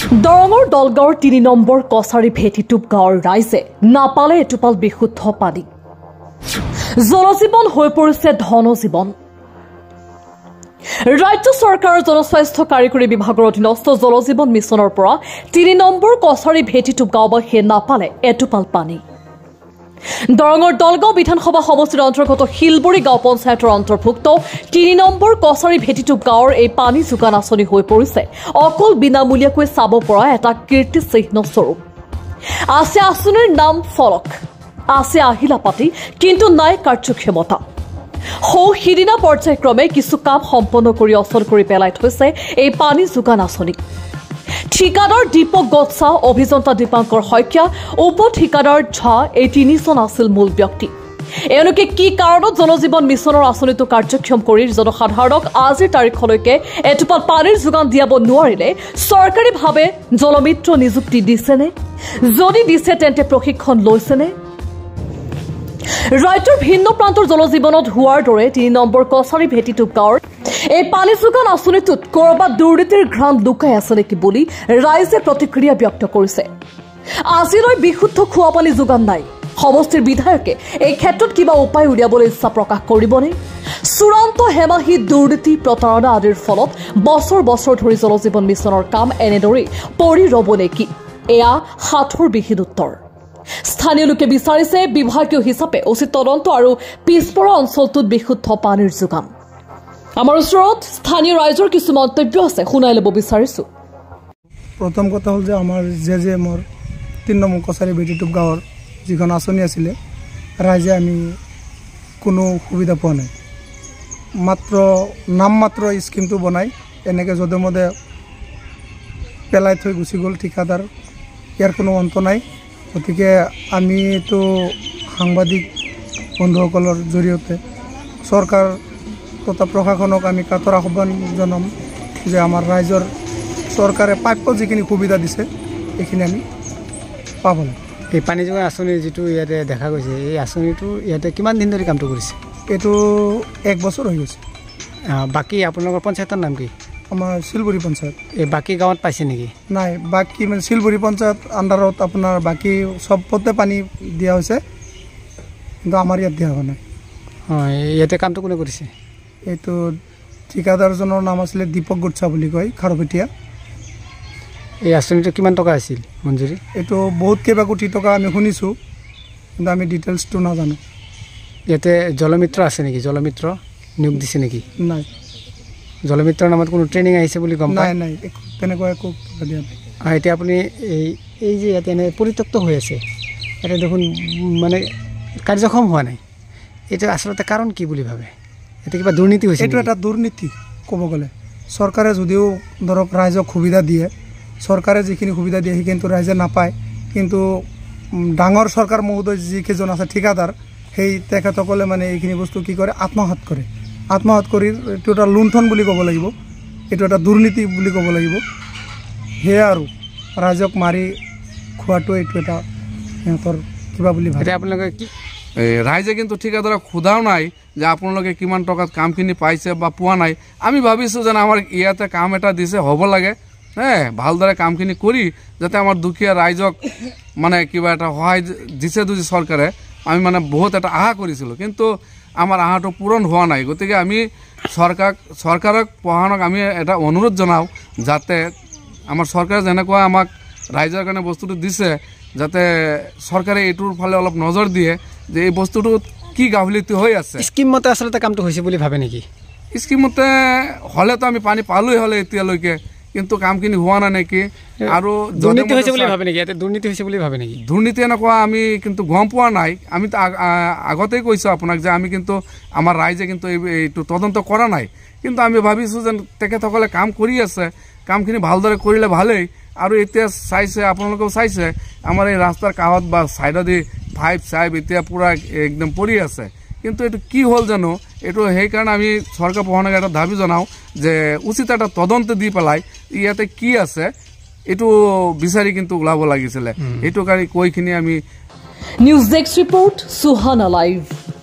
দৰঙৰ দলগাঁৱৰ ৩ নম্বৰ কছাৰী ভেটিটোপ গাঁৱৰ ৰাইজে নাপালে এটোপাল বিশুদ্ধ পানী। জলজীৱন হৈ পৰিছে ধনজীৱন। ৰাজ্য চৰকাৰৰ জনস্বাস্থ্য কাৰিকৰী বিভাগৰ অধীনস্থ জলজীৱন মিছনৰ পৰা ৩ নম্বৰ কছাৰী ভেটিটোপ গাঁওবাসীয়ে নাপালে এটোপাল পানী। দৰঙৰ দলগাঁও বিধানসভা সমষ্টিৰ অন্তৰ্গত শিলবৰী গাঁও পঞ্চায়তৰ অন্তৰ্ভুক্ত ৩ নম্বৰ কছাৰী ভেটিটোপ গাঁৱৰ এই পানী যোগান আঁচনি হৈ পৰিছে অকল বিনামূলীয়াকৈ চাব পৰা এটা কীৰ্তিচিহ্ন স্বৰূপ। আছে আঁচনিৰ নাম ফলক, আছে আহিলা পাতি, কিন্তু নাই কাৰ্যক্ষমতা। সিদিনা পৰ্যায়ক্ৰমে কিছু কাম সম্পন্ন কৰি অচল কৰি পেলাই থৈছে এই পানী যোগান আঁচনি। ঠিকাদাৰ দীপক গটছা, অভিযন্তা দীপাংকৰ শইকীয়া, উপ ঠিকাদাৰ ঝা এই ৩জন আছিল মূল ব্যক্তি। এওঁলোকে কি কাৰণত জলজীৱন মিছনৰ আঁচনিটো কাৰ্যক্ষম কৰি জনসাধাৰণক আজিৰ তাৰিখলৈকে এটোপাল পানীৰ যোগান দিয়াব নোৱাৰিলে চৰকাৰীভাৱে জলমিত্ৰ নিযুক্তি দিছেনে? যদি দিছে তেন্তে প্ৰশিক্ষণ লৈছেনে? ৰাজ্যৰ ভিন্ন প্ৰান্তৰ জলজীৱনত হোৱাৰ দৰে ৩ নম্বৰ কছাৰী ভেটিটোপ গাঁৱৰ এই পানী যোগান আঁচনিটোত কৰবাত দুৰ্নীতিৰ ঘ্ৰাণ লুকাই আছে নেকি বুলি ৰাইজে প্ৰতিক্ৰিয়া ব্যক্ত কৰিছে। আজিলৈ বিশুদ্ধ খোৱা পানী যোগান নাই। সমষ্টিৰ বিধায়কে এই ক্ষেত্ৰত কিবা উপায় উলিয়াবলৈ ইচ্ছা প্ৰকাশ কৰিবনে? চূড়ান্ত হেমাহি দুৰ্নীতি, প্ৰতাৰণা আদিৰ ফলত বছৰ বছৰ ধৰি জলজীৱন মিছনৰ কাম এনেদৰেই পৰি ৰব নেকি? এয়া সাঁথৰ বিহীন উত্তৰ। স্থানীয় লোকে বিচাৰিছে বিভাগীয় হিচাপে উচিত তদন্ত আৰু পিছপৰা অঞ্চলটোত বিশুদ্ধ পানীৰ যোগান। আমাৰ ওচৰত স্থানীয় ৰাইজৰ কিছু মন্তব্য আছে, শুনাই ল'ব বিচাৰিছো। প্ৰথম কথা হ'ল যে আমাৰ মোৰ ৩ নম্বৰ কছাৰী ভেটিটোপ গাঁৱৰ যিখন আঁচনি আছিলে ৰাইজে আমি কোনো সুবিধা পোৱা নাই। মাত্ৰ নামমাত্ৰ স্কিমটো বনাই এনেকৈ যধে মধে পেলাই থৈ গুচি গ'ল ঠিকাদাৰ। ইয়াৰ কোনো অন্ত নাই। গতিকে আমিতো সাংবাদিক বন্ধুসকলৰ জৰিয়তে চৰকাৰ তথা প্ৰশাসনক আমি কাতৰ আহ্বান জনাম যে আমাৰ ৰাইজৰ চৰকাৰে প্ৰাপ্য যিখিনি সুবিধা দিছে এইখিনি আমি পাব লাগে। এই পানী যোগান আঁচনিৰ যিটো ইয়াতে দেখা গৈছে, এই আঁচনিটো ইয়াতে কিমান দিন ধৰি কামটো কৰিছে? এইটো 1 বছৰ হৈ গৈছে। বাকী আপোনালোকৰ পঞ্চায়তৰ নাম কি? আমাৰ শিলবৰী পঞ্চায়ত। এই বাকী গাঁৱত পাইছে নেকি? নাই, বাকী মানে শিলবৰী পঞ্চায়ত আণ্ডাৰত আপোনাৰ বাকী চবতে পানী দিয়া হৈছে, কিন্তু আমাৰ ইয়াত দিয়া হোৱা নাই। হয়, ইয়াতে কামটো কোনে কৰিছে? এইটো ঠিকাদাৰজনৰ নাম আছিলে দীপক গটছা বুলি কয়, খাৰপেটীয়া। এই আঁচনিটো কিমান টকা আছিল মঞ্জুৰি? এইটো বহুত কেইবা কোটি টকা আমি শুনিছোঁ, কিন্তু আমি ডিটেইলছটো নাজানো। ইয়াতে জলমিত্ৰ আছে নেকি? জলমিত্ৰ নিয়োগ দিছে নেকি? নাই। জলমিত্ৰৰ নামত কোনো ট্ৰেইনিং আহিছে বুলি গম পায়? নাই, তেনেকুৱা একো দিয়া নাই। এতিয়া আপুনি এই যে ইয়াতে এনে পৰিত্যক্ত হৈ আছে, ইয়াতে দেখোন মানে কাৰ্যক্ষম হোৱা নাই, এইটো আচলতে কাৰণ কি বুলি ভাবে? ইয়াতে কিবা দুৰ্নীতি হৈছে? এইটো এটা দুৰ্নীতি ক'ব গ'লে। চৰকাৰে যদিও ধৰক ৰাইজক সুবিধা দিয়ে, চৰকাৰে যিখিনি সুবিধা দিয়ে সেইখিনিতো ৰাইজে নাপায়, কিন্তু ডাঙৰ চৰকাৰ মহোদয় যিকেইজন আছে ঠিকাদাৰ, সেই তেখেতসকলে মানে এইখিনি বস্তু কি কৰে, আত্মসাৎ কৰে। আত্মসাৎ কৰি এইটো এটা লুণ্ঠন বুলি ক'ব লাগিব, এইটো এটা দুৰ্নীতি বুলি ক'ব লাগিব। সেয়া আৰু ৰাইজক মাৰি খোৱাটো এইটো এটা সিহঁতৰ কিবা বুলি ভাবে। আপোনালোকে কি ৰাইজে কিন্তু ঠিকাদাৰক সোধাও নাই যে আপোনালোকে কিমান টকাত কামখিনি পাইছে বা পোৱা নাই। আমি ভাবিছোঁ যেন আমাৰ ইয়াতে কাম এটা দিছে, হ'ব লাগে, ভালদৰে কামখিনি কৰি যাতে আমাৰ দুখীয়া ৰাইজক মানে কিবা এটা সহায় দিছে যদি চৰকাৰে, আমি মানে বহুত এটা আশা কৰিছিলোঁ, কিন্তু আমাৰ আশাটো পূৰণ হোৱা নাই। গতিকে আমি চৰকাৰক প্ৰশাসনক আমি এটা অনুৰোধ জনাওঁ যাতে আমাৰ চৰকাৰে যেনেকুৱা আমাক ৰাইজৰ কাৰণে বস্তুটো দিছে, যাতে চৰকাৰে এইটোৰ ফালে অলপ নজৰ দিয়ে যে এই বস্তুটো কি গাফিলতি হৈ আছে। স্কিমমতে আচলতে কামটো হৈছে বুলি ভাবে নেকি? স্কিমমতে হ'লেতো আমি পানী পালোই হ'লে এতিয়ালৈকে, কিন্তু কামখিনি হোৱা নাই নেকি? আৰু দুৰ্নীতি হৈছে বুলি ভাবে নেকি? ইয়াতে দুৰ্নীতি হৈছে বুলি ভাবে নেকি? দুৰ্নীতি এনেকুৱা আমি কিন্তু গম পোৱা নাই। আমি আগতেই কৈছোঁ আপোনাক যে আমি কিন্তু আমাৰ ৰাইজে কিন্তু এইটো তদন্ত কৰা নাই, কিন্তু আমি ভাবিছোঁ যেন তেখেতসকলে কাম কৰি আছে, কামখিনি ভালদৰে কৰিলে ভালেই। আৰু এতিয়া চাইছে, আপোনালোকেও চাইছে আমাৰ এই ৰাস্তাৰ কাষত বা ছাইডেদি পাইপ এতিয়া পূৰা একদম পৰি আছে, কিন্তু এইটো কি হ'ল জানো? এইটো সেইকাৰণে আমি চৰকাৰ প্ৰশাসনক এটা দাবী জনাওঁ যে উচিত এটা তদন্ত দি পেলাই ইয়াতে কি আছে এইটো বিচাৰি কিন্তু ওলাব লাগিছিলে। এইটো কাৰণে কৈখিনি আমি news desk report, Suhana live.